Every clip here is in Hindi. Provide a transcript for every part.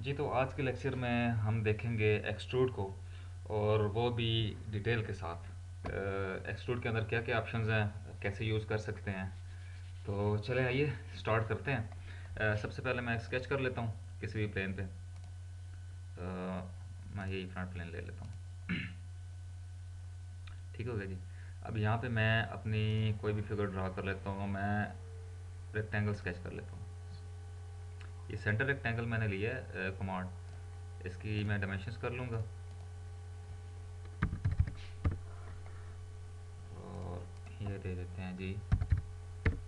जी, तो आज के लेक्चर में हम देखेंगे एक्सट्रूड को, और वो भी डिटेल के साथ। एक्सट्रूड के अंदर क्या क्या ऑप्शंस हैं, कैसे यूज़ कर सकते हैं। तो चले आइए स्टार्ट करते हैं। सबसे पहले मैं स्केच कर लेता हूँ किसी भी प्लेन पे। मैं यही फ्रंट प्लेन ले लेता हूँ। ठीक हो गया जी। अब यहाँ पे मैं अपनी कोई भी फिगर ड्रा कर लेता हूँ। मैं रेक्टेंगल स्केच कर लेता हूँ। ये सेंटर रेक्टेंगल मैंने लिया है कमांड, इसकी मैं डायमेंशंस कर लूँगा और ये दे देते हैं जी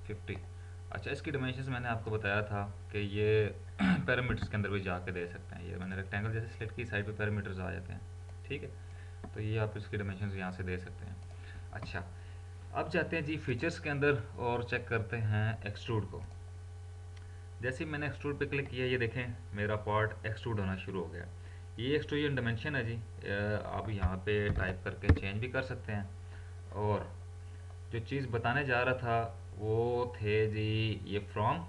50। अच्छा, इसकी डायमेंशंस मैंने आपको बताया था कि ये पैरामीटर्स के अंदर भी जाके दे सकते हैं। ये मैंने रेक्टेंगल जैसे सिलेक्ट की, साइड पे पैरामीटर्स आ जाते हैं। ठीक है, तो ये आप इसकी डायमेंशंस यहाँ से दे सकते हैं। अच्छा, अब जाते हैं जी फीचर्स के अंदर और चेक करते हैं एक्सट्रूड को। जैसे ही मैंने एक्सट्रूड पे क्लिक किया, ये देखें मेरा पार्ट एक्सट्रूड होना शुरू हो गया। ये एक्सट्रूजन डायमेंशन है जी। आप यहाँ पे टाइप करके चेंज भी कर सकते हैं। और जो चीज़ बताने जा रहा था वो थे जी ये फ्रॉम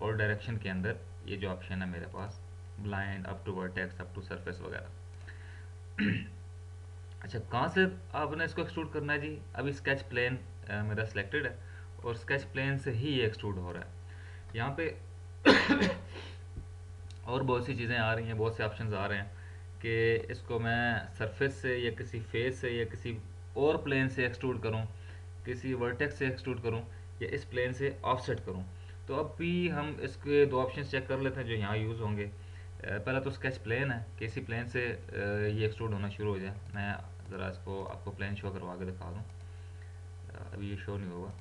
और डायरेक्शन के अंदर ये जो ऑप्शन है मेरे पास, blind, up to vertex, up to surface वगैरह। अच्छा, कहाँ से आपने इसको एक्सट्रूड करना है जी? अभी स्केच प्लेन मेरा सिलेक्टेड है और स्केच प्लेन से ही ये एक्सट्रूड हो रहा है यहाँ पे। और बहुत सी चीज़ें आ रही हैं, बहुत से ऑप्शंस आ रहे हैं कि इसको मैं सरफेस से या किसी फेस से या किसी और प्लेन से एक्सट्रूड करूं, किसी वर्टेक्स से एक्सट्रूड करूं, या इस प्लेन से ऑफसेट करूं। तो अब भी हम इसके दो ऑप्शन चेक कर लेते हैं जो यहाँ यूज़ होंगे। पहला तो स्केच प्लेन है कि इसी प्लेन से ये एक्सट्रूड होना शुरू हो जाए। मैं ज़रा इसको आपको प्लेन शो करवा के दिखा दूँ। अभी ये शो नहीं होगा।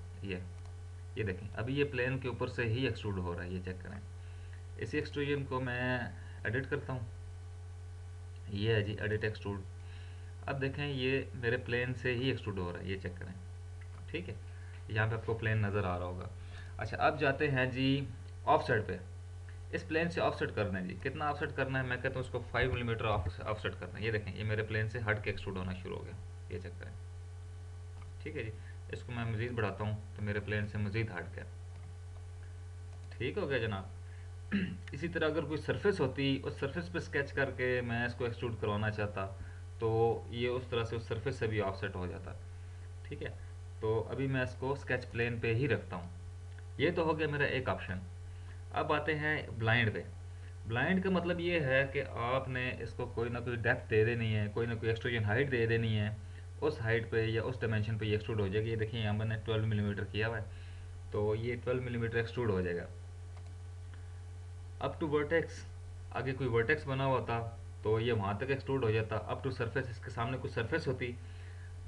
ये देखें, अभी ये प्लेन के ऊपर से ही एक्सट्रूड हो रहा है, ये चेक करें। इसी एक्सट्रूजन को मैं एडिट करता हूँ। ये है जी एडिट एक्सट्रूड। अब देखें ये मेरे प्लेन से ही एक्सट्रूड हो रहा है, ये चेक करें। ठीक है, यहाँ पे आपको प्लेन नज़र आ रहा होगा। अच्छा, अब जाते हैं जी ऑफसेट पे। इस प्लेन से ऑफसेट करना है जी। कितना ऑफसेट करना है? मैं कहता हूँ उसको 5 मिलीमीटर ऑफसेट करना है। ये देखें, ये मेरे प्लेन से हट के एक्सट्रूड होना शुरू हो गया, ये चेक करें। ठीक है जी, इसको मैं मज़ीद बढ़ाता हूँ तो मेरे प्लेन से मज़ीद हट गया। ठीक हो गया जनाब। इसी तरह अगर कोई सरफेस होती, उस सरफेस पे स्केच करके मैं इसको एक्सट्रूड करवाना चाहता, तो ये उस तरह से उस सरफेस से भी ऑफसेट हो जाता। ठीक है, तो अभी मैं इसको स्केच प्लेन पे ही रखता हूँ। ये तो हो गया मेरा एक ऑप्शन। अब आते हैं ब्लाइंड पे। ब्लाइंड का मतलब ये है कि आपने इसको कोई ना कोई डेप्थ दे देनी है, कोई ना कोई एक्सट्रूजन हाइट दे देनी है। उस हाइट पे या उस डायमेंशन पे ये एक्सट्रूड हो जाएगी। ये देखिए यहाँ मैंने 12 मिलीमीटर किया हुआ है, तो ये 12 मिलीमीटर एक्सट्रूड हो जाएगा। अप टू वर्टेक्स, आगे कोई वर्टेक्स बना हुआ था तो ये वहाँ तक एक्सट्रूड हो जाता। अप टू सरफेस, इसके सामने कुछ सरफेस होती,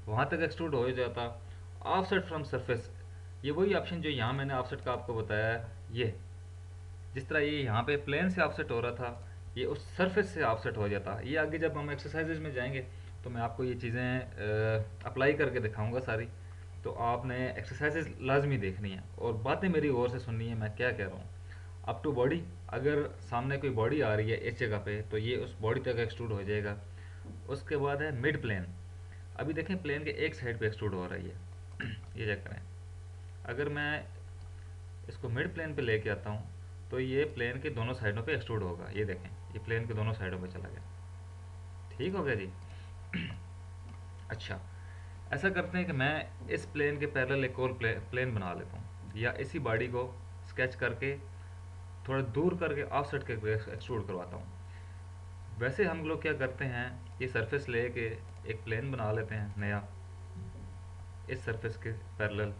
वहाँ तक एक्सट्रूड हो जाता। ऑफसेट फ्रॉम सरफेस, ये वही ऑप्शन जो यहाँ मैंने ऑफसेट का आपको बताया है। ये जिस तरह ये यहाँ पे प्लेन से ऑफसेट हो रहा था, ये उस सरफेस से ऑफसेट हो जाता। ये आगे जब हम एक्सरसाइजेज में जाएंगे तो मैं आपको ये चीज़ें अप्लाई करके दिखाऊंगा सारी। तो आपने एक्सरसाइजेज लाजमी देखनी है और बातें मेरी गौर से सुननी है मैं क्या कह रहा हूँ। अप टू बॉडी, अगर सामने कोई बॉडी आ रही है इस जगह पे तो ये उस बॉडी तक एक्सट्रूड हो जाएगा। उसके बाद है मिड प्लेन। अभी देखें प्लेन के एक साइड पे एक्सट्रूड हो रही है। ये चेक करें। अगर मैं इसको मिड प्लेन पे लेके आता हूँ तो ये प्लेन के दोनों साइडों पे एक्सट्रूड होगा। ये देखें, ये प्लेन के दोनों साइडों पे चला गया। ठीक हो गया जी। अच्छा, ऐसा करते हैं कि मैं इस प्लेन के पैरेलल एक और प्लेन बना लेता हूँ, या इसी बॉडी को स्केच करके थोड़ा दूर करके ऑफसेट के एक्सट्रूड करवाता हूँ। वैसे हम लोग क्या करते हैं, ये सरफेस लेके एक प्लेन बना लेते हैं नया इस सरफेस के पैरेलल,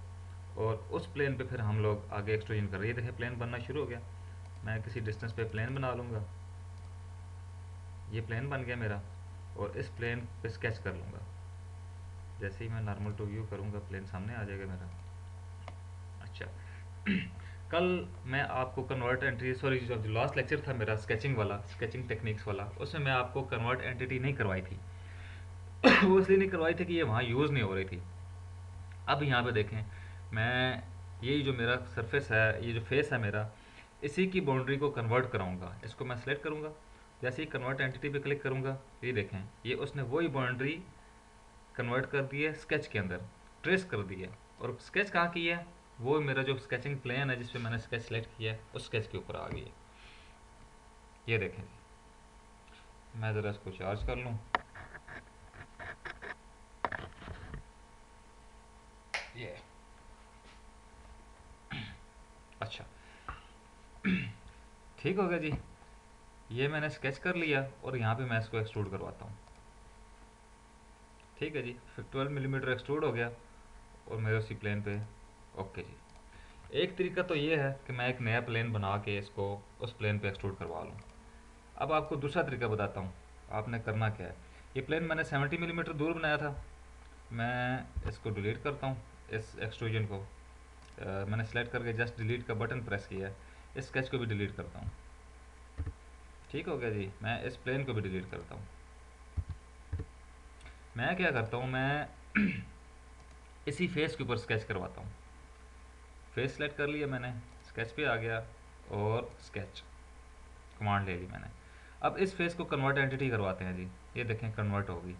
और उस प्लेन पे फिर हम लोग आगे एक्सट्रूजन कर रहे हैं। ये देखें प्लेन बनना शुरू हो गया। मैं किसी डिस्टेंस पे प्लेन बना लूँगा, ये प्लेन बन गया मेरा, और इस प्लेन पे स्केच कर लूँगा। जैसे ही मैं नॉर्मल टू व्यू करूँगा प्लेन सामने आ जाएगा मेरा। अच्छा, कल मैं आपको कन्वर्ट एंटिटी, सॉरी जो लास्ट लेक्चर था मेरा स्केचिंग वाला, स्केचिंग टेक्निक्स वाला, उसमें मैं आपको कन्वर्ट एंटिटी नहीं करवाई थी। वो इसलिए नहीं करवाई थी कि ये वहाँ यूज़ नहीं हो रही थी। अब यहाँ पे देखें, मैं यही जो मेरा सरफेस है, ये जो फेस है मेरा, इसी की बाउंड्री को कन्वर्ट कराऊंगा। इसको मैं सेलेक्ट करूँगा, जैसे ही कन्वर्ट एंटिटी पे क्लिक करूँगा, ये देखें ये उसने वही बाउंड्री कन्वर्ट कर दी है स्केच के अंदर, ट्रेस कर दी है। और स्केच कहाँ की है? वो मेरा जो स्केचिंग प्लेन है जिसपे मैंने स्केच सेलेक्ट किया है उस स्केच के ऊपर आ गई है। ये देखें, मैं ज़रा इसको चार्ज कर लूँ। ये अच्छा, ठीक हो गया जी। ये मैंने स्केच कर लिया और यहाँ पे मैं इसको एक्सट्रूड करवाता हूँ। ठीक है जी, फिर 12 मिलीमीटर एक्सट्रूड हो गया और मेरे उसी प्लेन पे। ओके जी। एक तरीका तो ये है कि मैं एक नया प्लेन बना के इसको उस प्लेन पे एक्सट्रूड करवा लूँ। अब आपको दूसरा तरीका बताता हूँ। आपने करना क्या है, ये प्लेन मैंने 70 मिलीमीटर दूर बनाया था। मैं इसको डिलीट करता हूँ, इस एक्सट्रूजन को। मैंने सेलेक्ट करके जस्ट डिलीट का बटन प्रेस किया है। इस स्केच को भी डिलीट करता हूँ। ठीक हो गया जी, मैं इस प्लेन को भी डिलीट करता हूँ। मैं क्या करता हूँ, मैं इसी फेस के ऊपर स्केच करवाता हूँ। फेस सेलेक्ट कर लिया मैंने, स्केच पे आ गया और स्केच कमांड ले ली मैंने। अब इस फेस को कन्वर्ट एंटिटी करवाते हैं जी। ये देखें कन्वर्ट होगी।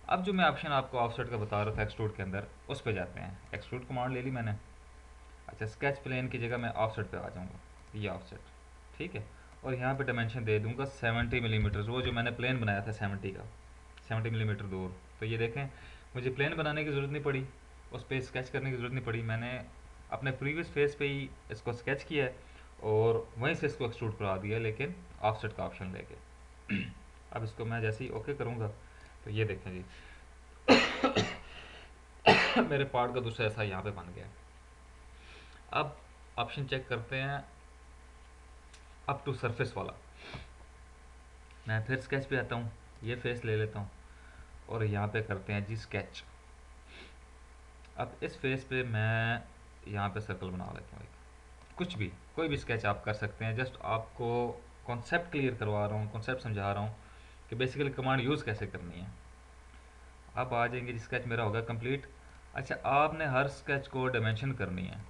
अब जो मैं ऑप्शन आपको ऑफसेट का बता रहा था एक्सट्रूड के अंदर, उस पे जाते हैं। एक्सट्रूड कमांड ले ली मैंने। अच्छा, स्केच प्लेन की जगह मैं ऑफसेट पे आ जाऊँगा, ये ऑफसेट। ठीक है, और यहाँ पे डायमेंशन दे दूँगा 70 मिलीमीटर, वो जो मैंने प्लेन बनाया था 70 का, 70 मिलीमीटर दूर। तो ये देखें, मुझे प्लेन बनाने की ज़रूरत नहीं पड़ी, उस पर स्केच करने की ज़रूरत नहीं पड़ी। मैंने अपने प्रीवियस फेस पे ही इसको स्केच किया है और वहीं से इसको एक्सट्रूड करा दिया, लेकिन ऑफसेट का ऑप्शन लेके। अब इसको मैं जैसे ही ओके करूँगा तो ये देखें जी, मेरे पार्ट का दूसरा ऐसा यहाँ पे बन गया। अब ऑप्शन चेक करते हैं, अप टू सरफेस वाला। मैं फिर स्केच पे आता हूँ, ये फेस ले लेता हूँ और यहाँ पे करते हैं जी स्केच। अब इस फेस पे मैं यहाँ पे सर्कल बना लेता हूँ एक। कुछ भी, कोई भी स्केच आप कर सकते हैं। जस्ट आपको कॉन्सेप्ट क्लियर करवा रहा हूँ, कॉन्सेप्ट समझा रहा हूँ कि बेसिकली कमांड यूज़ कैसे करनी है। अब आ जाएंगे, स्केच मेरा होगा कंप्लीट। अच्छा, आपने हर स्केच को डायमेंशन करनी है।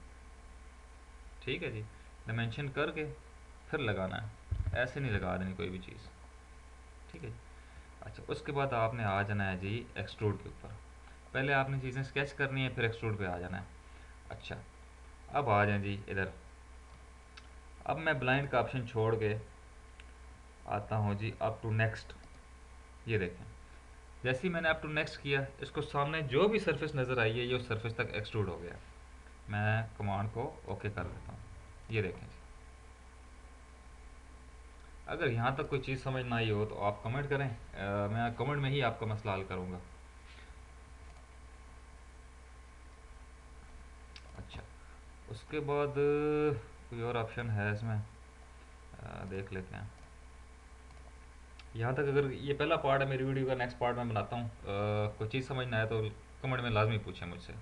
ठीक है जी, डायमेंशन करके फिर लगाना है, ऐसे नहीं लगा देनी कोई भी चीज़। ठीक है जी। अच्छा, उसके बाद आपने आ जाना है जी एक्सट्रूड के ऊपर। पहले आपने चीज़ें स्केच करनी है, फिर एक्सट्रूड पे आ जाना है। अच्छा, अब आ जाए जी इधर। अब मैं ब्लाइंड का ऑप्शन छोड़ के आता हूँ जी अप टू नेक्स्ट। ये देखें, जैसे ही मैंने अप टू नेक्स्ट किया, इसको सामने जो भी सरफेस नज़र आई है ये उस सरफेस तक एक्सट्रूड हो गया। मैं कमांड को ओके कर देता हूँ। ये देखें जी। अगर यहाँ तक कोई चीज़ समझ ना आई हो तो आप कमेंट करें, मैं कमेंट में ही आपका मसला हल करूँगा। अच्छा, उसके बाद कोई और ऑप्शन है इसमें, देख लेते हैं। यहाँ तक अगर ये पहला पार्ट है मेरी वीडियो का, नेक्स्ट पार्ट मैं बनाता हूँ। कोई चीज़ समझ ना आए तो कमेंट में लाजमी पूछें मुझसे।